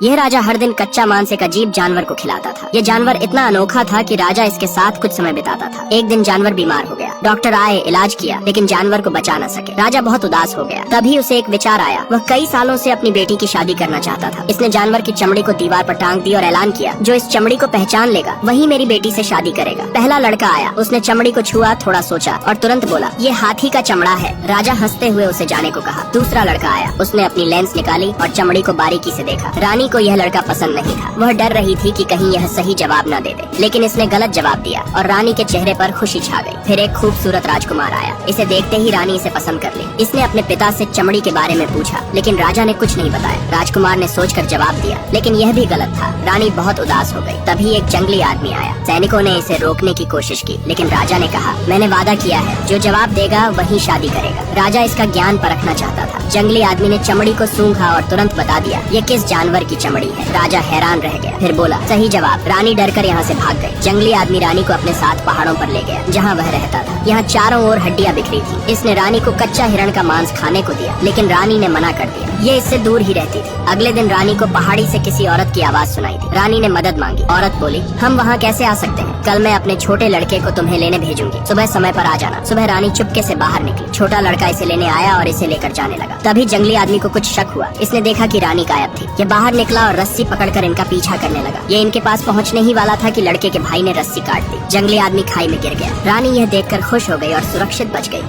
यह राजा हर दिन कच्चा मांस एक अजीब जानवर को खिलाता था। यह जानवर इतना अनोखा था कि राजा इसके साथ कुछ समय बिताता था। एक दिन जानवर बीमार हो गया। डॉक्टर आए, इलाज किया, लेकिन जानवर को बचा न सके। राजा बहुत उदास हो गया। तभी उसे एक विचार आया। वह कई सालों से अपनी बेटी की शादी करना चाहता था। इसने जानवर की चमड़ी को दीवार पर टांग दी और ऐलान किया, जो इस चमड़ी को पहचान लेगा वही मेरी बेटी से शादी करेगा। पहला लड़का आया। उसने चमड़ी को छुआ, थोड़ा सोचा और तुरंत बोला, ये हाथी का चमड़ा है। राजा हंसते हुए उसे जाने को कहा। दूसरा लड़का आया। उसने अपनी लेंस निकाली और चमड़ी को बारीकी से देखा। रानी को यह लड़का पसंद नहीं था। वह डर रही थी कि कहीं यह सही जवाब न दे दे, लेकिन इसने गलत जवाब दिया और रानी के चेहरे पर खुशी छा गई। फिर एक खूबसूरत राजकुमार आया। इसे देखते ही रानी इसे पसंद कर ली। इसने अपने पिता से चमड़ी के बारे में पूछा, लेकिन राजा ने कुछ नहीं बताया। राजकुमार ने सोचकर जवाब दिया, लेकिन यह भी गलत था। रानी बहुत उदास हो गई। तभी एक जंगली आदमी आया। सैनिकों ने इसे रोकने की कोशिश की, लेकिन राजा ने कहा, मैंने वादा किया है, जो जवाब देगा वही शादी करेगा। राजा इसका ज्ञान परखना चाहता था। जंगली आदमी ने चमड़ी को सूंघा और तुरंत बता दिया, ये किस जानवर की चमड़ी है। राजा हैरान रह गया। फिर बोला, सही जवाब। रानी डरकर यहाँ से भाग गई। जंगली आदमी रानी को अपने साथ पहाड़ों पर ले गया, जहाँ वह रहता था। यहाँ चारों ओर हड्डियाँ बिखरी थी। इसने रानी को कच्चा हिरण का मांस खाने को दिया, लेकिन रानी ने मना कर दिया। ये इससे दूर ही रहती थी। अगले दिन रानी को पहाड़ी से किसी औरत की आवाज सुनाई दी। रानी ने मदद मांगी। औरत बोली, हम वहाँ कैसे आ सकते हैं? कल मैं अपने छोटे लड़के को तुम्हें लेने भेजूंगी। सुबह समय पर आ जाना। सुबह रानी चुपके से बाहर निकली। छोटा लड़का इसे लेने आया और इसे लेकर जाने लगा। तभी जंगली आदमी को कुछ शक हुआ। इसने देखा कि रानी गायब थी। ये बाहर निकला और रस्सी पकड़कर इनका पीछा करने लगा। ये इनके पास पहुंचने ही वाला था कि लड़के के भाई ने रस्सी काट दी। जंगली आदमी खाई में गिर गया। रानी यह देखकर खुश हो गई और सुरक्षित बच गई।